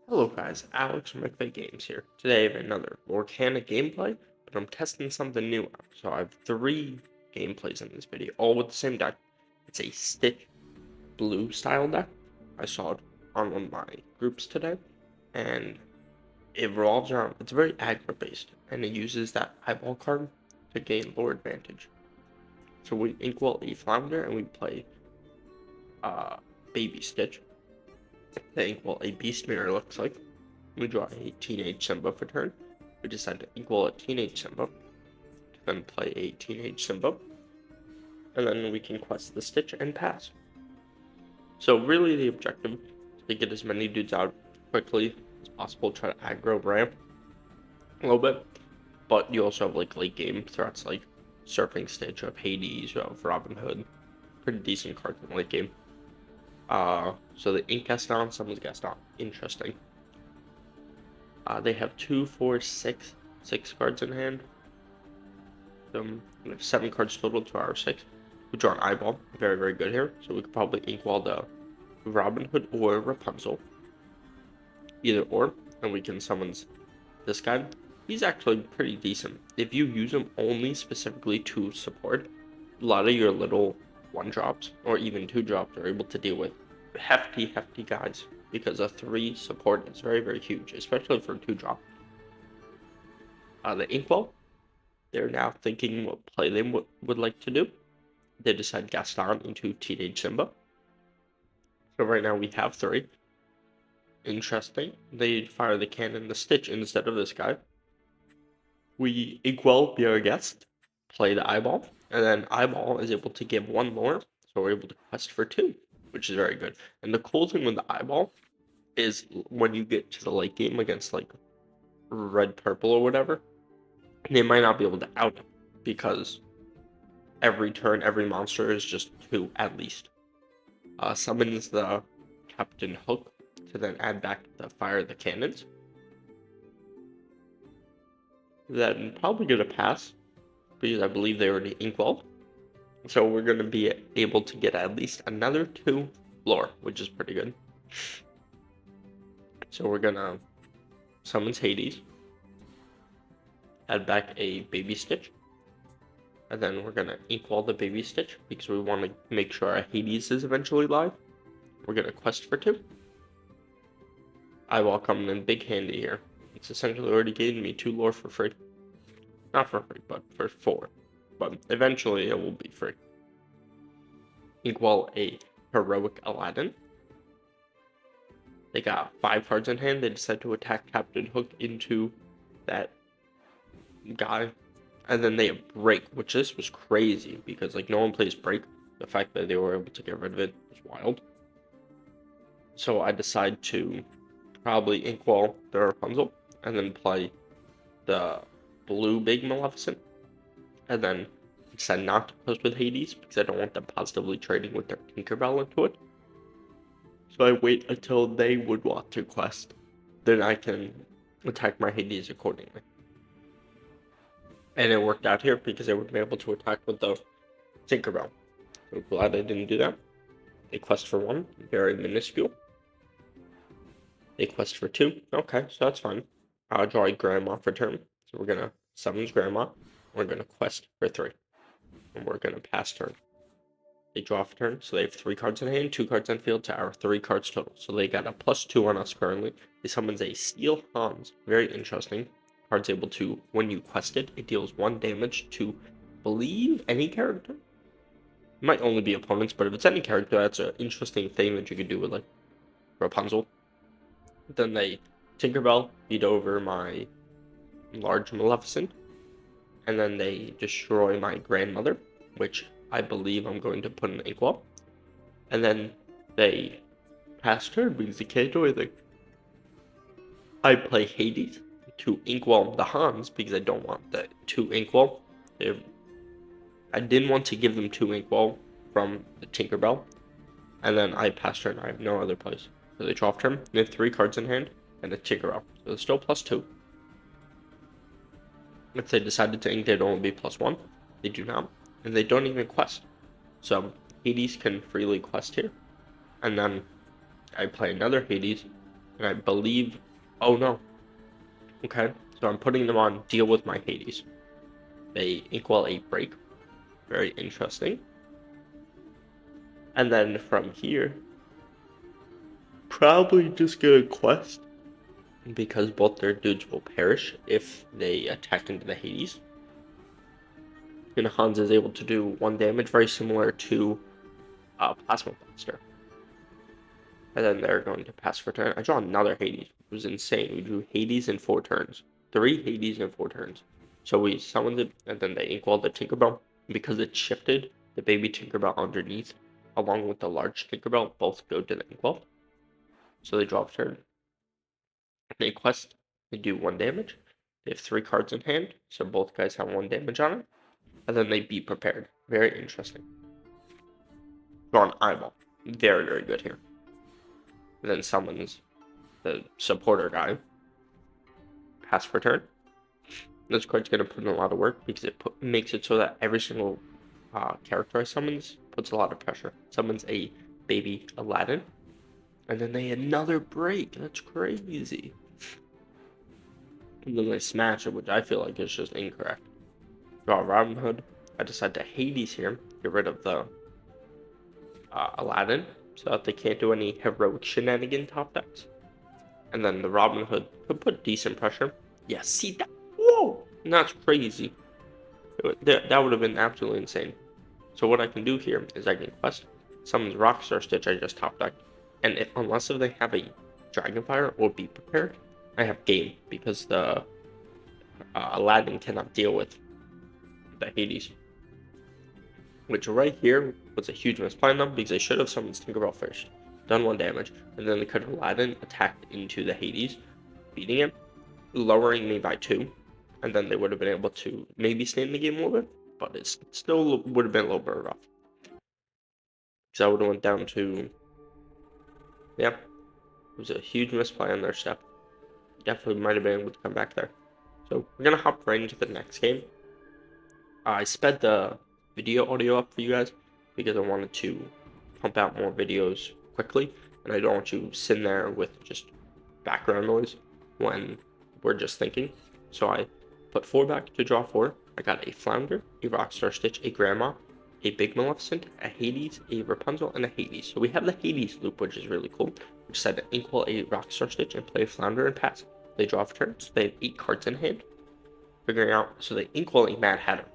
Hello guys, Alex from McVeigh Games here. Today I have another LORCANA gameplay, but I'm testing something new out. So I have three gameplays in this video, all with the same deck. It's a Stitch Blue style deck. I saw it on one of my groups today, and it revolves around, it's very aggro based, and it uses that eyeball card to gain lore advantage. So we inkwell a Flounder and we play Baby Stitch. The inkwell a Beast Mirror looks like. We draw a Teenage Simba for turn. We decide to equal a Teenage Simba, to then play a Teenage Simba, and then we can quest the Stitch and pass. So really the objective is to get as many dudes out quickly as possible, try to aggro ramp a little bit, but you also have like late game threats like Surfing Stitch, of Hades, of Robin Hood, pretty decent cards in late game. So the Ink Gaston, someone's Gaston, interesting. They have 2, 4, 6 cards in hand. We have 7 cards total to our 6. We draw an eyeball, very, very good here. So we could probably inkwell the Robin Hood or Rapunzel. Either or, and we can summon this guy. He's actually pretty decent. If you use him only specifically to support, a lot of your little 1-drops, or even 2-drops, are able to deal with hefty guys. Because a 3 support is very, very huge, especially for a 2-drop. The Inkwell, they're now thinking what play they would like to do. They decide Gaston into Teenage Simba. So right now we have 3. Interesting. They fire the cannon, the Stitch, instead of this guy. We Inkwell be our guest, play the Eyeball, and then Eyeball is able to give 1 more, so we're able to quest for 2, which is very good. And the cool thing with the Eyeball is when you get to the late game against like red purple or whatever, they might not be able to out him because every turn every monster is just 2 at least. Summons the Captain Hook to then add back the fire the cannons. Then probably gonna pass because I believe they already inkwell. So we're gonna be able to get at least another 2 lore, which is pretty good. So we're gonna summon Hades, add back a Baby Stitch, and then we're gonna inkwell the Baby Stitch because we want to make sure our Hades is eventually live. We're gonna quest for 2. Eyeball coming in big handy here. It's essentially already gave me 2 lore for free. Not for free, but for 4. But eventually it will be free. Inkwell a Heroic Aladdin. They got 5 cards in hand. They decide to attack Captain Hook into that guy. And then they have Break, which this was crazy because like no one plays Break. The fact that they were able to get rid of it was wild. So I decide to probably inkwell the Rapunzel and then play the blue big Maleficent. And then decide not to post with Hades because I don't want them positively trading with their Tinkerbell into it. So I wait until they would want to quest. Then I can attack my Hades accordingly. And it worked out here because I would be able to attack with the Tinkerbell. I'm glad I didn't do that. They quest for 1, very minuscule. They quest for 2, okay, so that's fine. I'll draw a Grandma for turn. So we're gonna summon Grandma. We're gonna quest for 3. And we're gonna pass turn. They draw for turn, so they have 3 cards in hand, 2 cards on field to our 3 cards total. So they got a +2 on us currently. They summons a Steel Hans, very interesting. Card's able to, when you quest it, it deals 1 damage to, believe, any character. It might only be opponents, but if it's any character, that's an interesting thing that you could do with like Rapunzel. Then they Tinkerbell beat over my large Maleficent, and then they destroy my grandmother, which I believe I'm going to put in inkwell. And then they pass turn because they can't do anything. I play Hades to inkwell the Hans because I don't want the 2 inkwell. I didn't want to give them 2 inkwell from the Tinkerbell. And then I pass turn. I have no other place. So they draw off turn. They have 3 cards in hand and a Tinkerbell. So it's still +2. If they decided to ink, they'd only be +1. They do not. And they don't even quest. So Hades can freely quest here. And then I play another Hades And I believe... Oh, no. Okay, so I'm putting them on Deal with My Hades. They equal a break. Very interesting. And then from here, probably just get a quest, because both their dudes will perish if they attack into the Hades. And Hans is able to do 1 damage, very similar to Plasma Blaster. And then they're going to pass for turn. I draw another Hades. It was insane. We drew Hades in 4 turns. 3 Hades in 4 turns. So we summoned it, and then they inkwell the Tinkerbell. Because it shifted, the baby Tinkerbell underneath, along with the large Tinkerbell, both go to the inkwell. So they draw a turn. They quest, they do 1 damage. They have 3 cards in hand, so both guys have 1 damage on it. And then they be prepared. Very interesting. Draw an eyeball. Very, very good here. And then summons the supporter guy. Pass for turn. This card's going to put in a lot of work because it makes it so that every single character I summons puts a lot of pressure. Summons a baby Aladdin. And then they another break. That's crazy. And then they smash it, which I feel like is just incorrect. Draw Robin Hood. I decide to Hades here. Get rid of the Aladdin, so that they can't do any heroic shenanigan top decks. And then the Robin Hood could put decent pressure. Yeah, see that? Whoa! That's crazy. That would have been absolutely insane. So what I can do here is I can quest, summons Rockstar Stitch I just top decked, and unless if they have a Dragonfire or Be Prepared, I have game, because the Aladdin cannot deal with the Hades. Which right here was a huge misplay on them, because they should have summoned Tinkerbell first, done 1 damage, and then they could have Aladdin attacked into the Hades, beating him, lowering me by 2, and then they would have been able to maybe stay in the game a little bit, but it still would have been a little bit rough. Because I would have went down to... Yeah, it was a huge misplay on their step. Definitely might have been able to come back there. So we're going to hop right into the next game. I sped the video audio up for you guys because I wanted to pump out more videos quickly, and I don't want you sitting there with just background noise when we're just thinking. So I put 4 back to draw 4. I got a Flounder, a Rockstar Stitch, a Grandma, a Big Maleficent, a Hades, a Rapunzel, and a Hades. So we have the Hades loop, which is really cool. We decided to inkwell a Rockstar Stitch and play a Flounder and pass. They draw for turn, so they have 8 cards in hand. Figuring out, so they inkwell a Mad Hatter.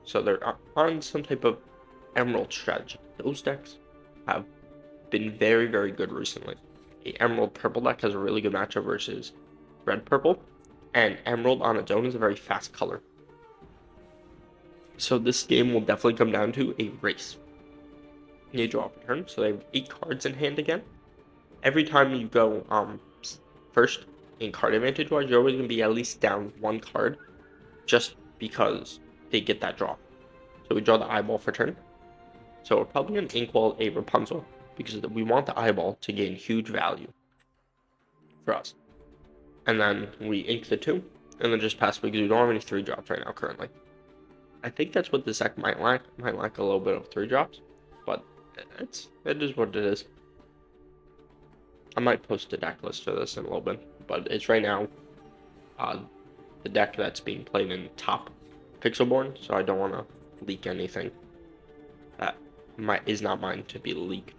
So they're on some type of Emerald strategy. Those decks have been very, very good recently. A Emerald Purple deck has a really good matchup versus Red Purple, and Emerald on its own is a very fast color. So this game will definitely come down to a race. You draw a turn, so they have 8 cards in hand again. Every time you go first in card advantage wise, you're always going to be at least down 1 card, just because they get that draw. So we draw the eyeball for turn. So we're probably going to inkwell a Rapunzel, because we want the eyeball to gain huge value for us. And then we ink the 2, and then just pass, because we don't have any 3 drops right now currently. I think that's what this deck might lack. It might lack a little bit of 3 drops, but it is what it is. I might post a deck list for this in a little bit, but it's right now the deck that's being played in top Pixelborn, so I don't want to leak anything that is not mine to be leaked.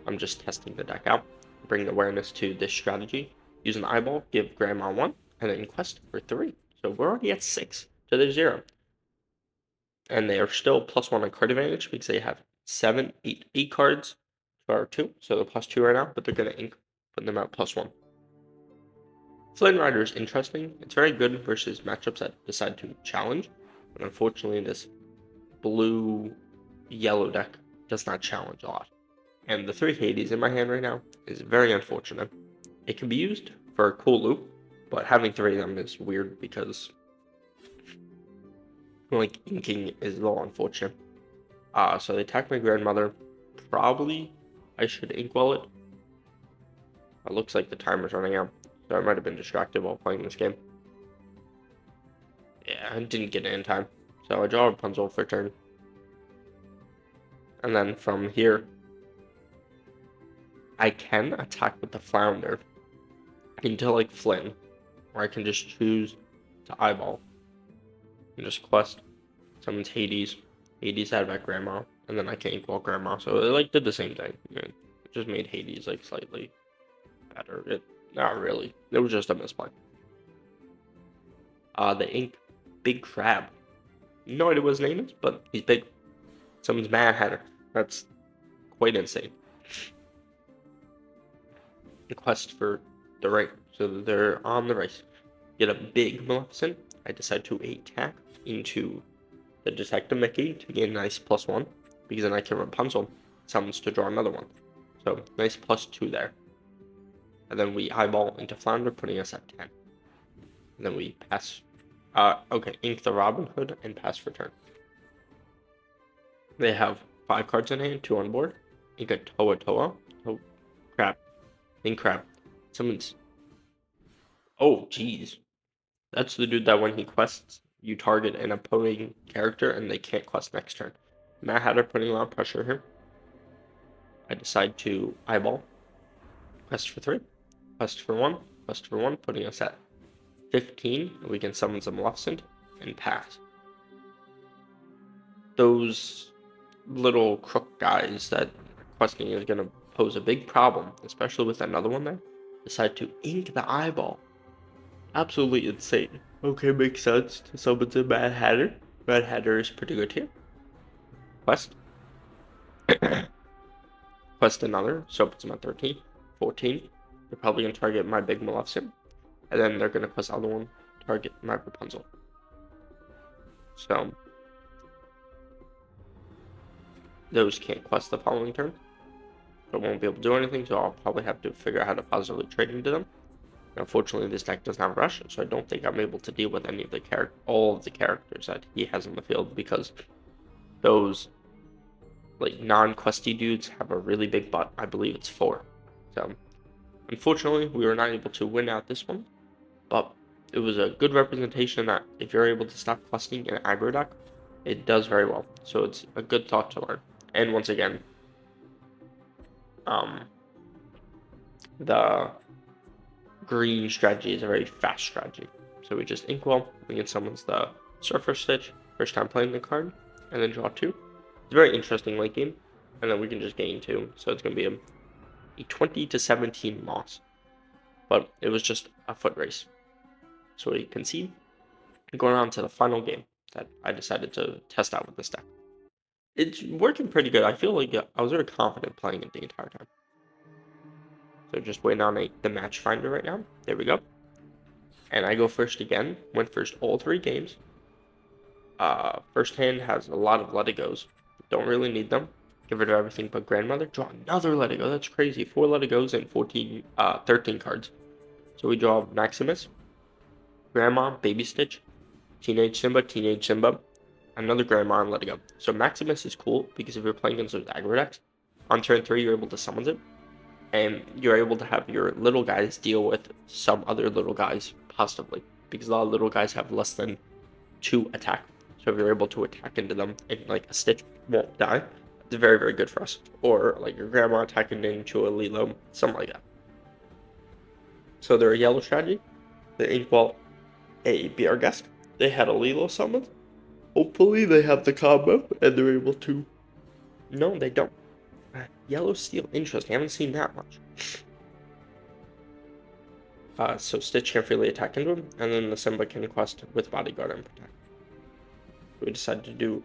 I'm just testing the deck out, bring awareness to this strategy, use an eyeball, give Grandma 1, and then quest for 3. So we're already at 6 to their 0. And they are still +1 on card advantage because they have 8 cards for 2, so they're +2 right now, but they're going to ink, put them at +1. Flynn Rider is interesting. It's very good versus matchups that decide to challenge, but unfortunately this blue-yellow deck does not challenge a lot. And the 3 Hades in my hand right now is very unfortunate. It can be used for a cool loop, but having 3 of them is weird because like inking is a little unfortunate. So they attack my grandmother. Probably I should inkwell it. It looks like the timer's running out, so I might have been distracted while playing this game. Yeah, I didn't get it in time. So I draw Rapunzel for turn. And then from here, I can attack with the Flounder. into like Flynn, where I can just choose to eyeball and just quest summons Hades. Hades had back Grandma, and then I can equal Grandma. So it like did the same thing. It just made Hades like slightly better. Not really. It was just a misplay. The ink Big Crab. No idea what his name is, but he's big. Summons Mad Hatter. That's quite insane. The quest for the right. So they're on the race. Get a big Maleficent. I decide to attack into the Detective Mickey to gain a nice +1, because then I can Rapunzel summons to draw another one. So nice +2 there. And then we eyeball into Flounder, putting us at 10. And then we pass. Okay, ink the Robin Hood and pass for turn. They have 5 cards in hand, 2 on board. Ink a Toa Toa. Oh, crap. Ink crap. Summons. Oh, jeez. That's the dude that when he quests, you target an opposing character and they can't quest next turn. Mad Hatter putting a lot of pressure here. I decide to eyeball. Quest for 3. Quest for 1. Quest for 1, putting us at 15. We can summon some Maleficent and pass. Those little crook guys that questing is going to pose a big problem, especially with another one there, decide to ink the eyeball. Absolutely insane. Okay, makes sense to summon the Mad Hatter. Mad Hatter is pretty good here. Quest. Quest another, so puts him at 13. 14. They're probably going to target my big Maleficent. And then they're going to quest the other one, target my Rapunzel. So, those can't quest the following turn. I won't be able to do anything, so I'll probably have to figure out how to positively trade into them. Unfortunately, this deck does not rush, so I don't think I'm able to deal with any of the all of the characters that he has in the field, because those like non-questy dudes have a really big butt. I believe it's 4. So, unfortunately, we were not able to win out this one, but it was a good representation that if you're able to stop questing in an aggro deck, it does very well. So it's a good thought to learn. And once again, the green strategy is a very fast strategy. So we just inkwell, we can summon the Surfer Stitch, first time playing the card, and then draw 2. It's a very interesting late game, and then we can just gain 2. So it's going to be a 20-17 loss. But it was just a foot race. So we concede. Going on to the final game that I decided to test out with this deck. It's working pretty good. I feel like I was very confident playing it the entire time. So just waiting on the match finder right now. There we go. And I go first again. Went first all 3 games. First hand has a lot of let it goes. Don't really need them. Get rid of everything but grandmother. Draw another let it go. That's crazy. 4 let it goes and 13 cards. So we draw Maximus, Grandma, Baby Stitch, Teenage Simba, another Grandma, and let it go. So Maximus is cool because if you're playing against those aggro decks, on turn 3 you're able to summon it, and you're able to have your little guys deal with some other little guys, possibly, because a lot of little guys have less than 2 attack. So if you're able to attack into them and like a Stitch won't die, it's very, very good for us. Or like your Grandma attacking into a Lilo, something like that. So they're a yellow strategy. The Inkwell, Be Our Guest. They had a Lilo summon. Hopefully they have the combo and they're able to. No, they don't. Yellow Steel, interesting. I haven't seen that much. So Stitch can freely attack into him, and then the Simba can quest with Bodyguard and Protect. So we decided to do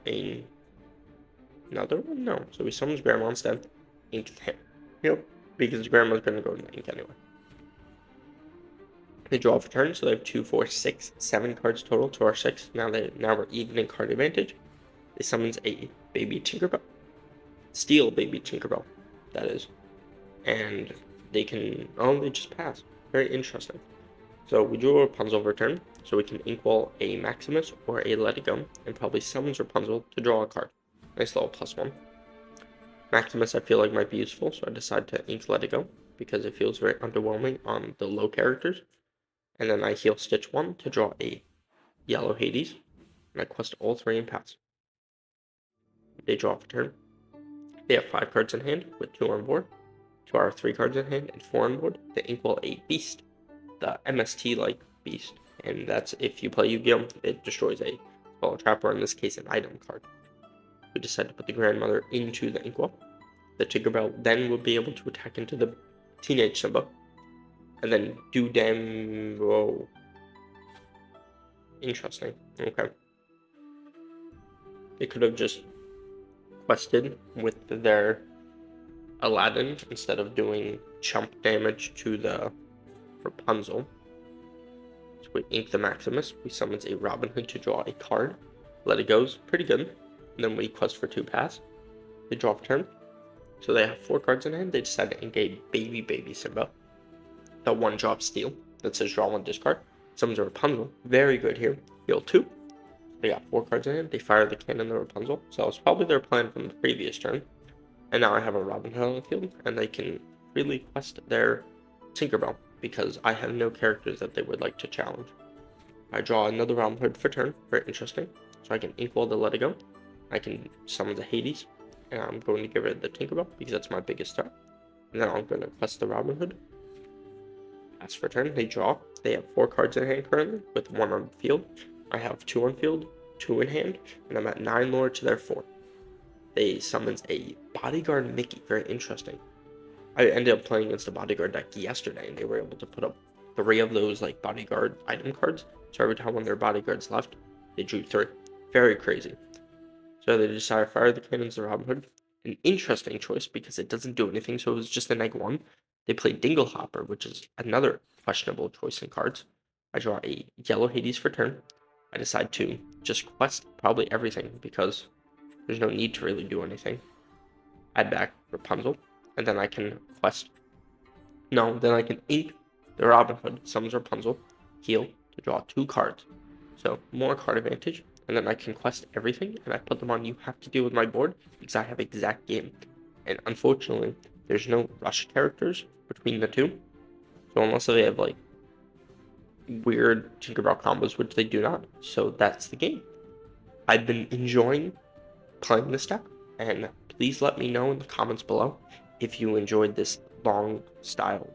another one? No. So we summons Grandma instead. Ink him. Yep. Because Grandma's going to go into ink anyway. They draw for turn, so they have 2, 4, 6, 7 cards total to our 6. Now we're even in card advantage. They summons a Baby Tinkerbell. Steal Baby Tinkerbell, that is. And they can they just pass. Very interesting. So we drew a Rapunzel over turn, so we can inkwell a Maximus or a Let It Go, and probably summons Rapunzel to draw a card. Nice little +1. Maximus I feel like might be useful, so I decide to ink Let It Go, because it feels very underwhelming on the low characters. And then I heal Stitch 1 to draw a yellow Hades, and I quest all 3 and pass. They draw for turn. They have 5 cards in hand with 2 on board. To our 3 cards in hand and 4 on board. They inkwell a Beast. the MST like beast, and that's if you play Yu-Gi-Oh, it destroys a spell or trap, or in this case an item card. We decide to put the grandmother into the inkwell. The Tinkerbell then will be able to attack into the teenage Simba, and then do damage. Whoa. Interesting. Okay. They could have just quested with their Aladdin instead of doing chump damage to the Rapunzel. So we ink the Maximus. We summons a Robin Hood to draw a card. Let it goes. Pretty good. And then we quest for 2 pass. They draw for turn. So they have 4 cards in hand. They decide to ink a baby Simba. The 1-drop steal that says draw 1, discard. Summons a Rapunzel. Very good here. Heal 2. They got 4 cards in hand. They fire the cannon, the Rapunzel. So that was probably their plan from the previous turn. And now I have a Robin Hood on the field, and they can freely quest their Tinkerbell, because I have no characters that they would like to challenge. I draw another Robin Hood for turn. Very interesting. So I can inkwell the Let It Go. I can summon the Hades, and I'm going to give it the Tinkerbell, because that's my biggest threat. And then I'm going to quest the Robin Hood. Pass for turn. They draw. They have 4 cards in hand currently, with 1 on the field. I have 2 on field, 2 in hand, and I'm at 9 lore to their 4. They summons a Bodyguard Mickey. Very interesting. I ended up playing against a Bodyguard deck yesterday, and they were able to put up 3 of those like Bodyguard item cards. So every time one of their bodyguards left, they drew 3. Very crazy. So they decided to fire the cannons to Robin Hood. An interesting choice because it doesn't do anything, so it was just an egg 1. They played Dinglehopper, which is another questionable choice in cards. I draw a yellow Hades for turn. I decide to just quest probably everything because there's no need to really do anything. Add back Rapunzel, and then I can quest. No, then I can ink the Robin Hood, summons Rapunzel, heal to draw 2 cards. So more card advantage, and then I can quest everything, and I put them on You Have to Deal With My board because I have exact game. And unfortunately, there's no rush characters between the 2. So unless they have like weird Tinkerbell combos, which they do not, so that's the game. I've been enjoying playing this deck, and please let me know in the comments below if you enjoyed this long style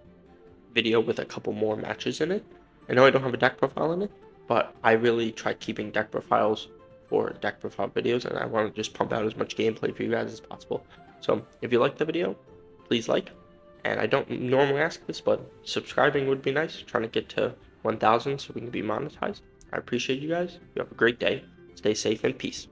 video with a couple more matches in it. I know I don't have a deck profile in it, but I really try keeping deck profiles for deck profile videos, and I want to just pump out as much gameplay for you guys as possible. So if you liked the video, please like, and I don't normally ask this, but subscribing would be nice, trying to get to 1,000 so we can be monetized. I appreciate you guys. You have a great day. Stay safe and peace.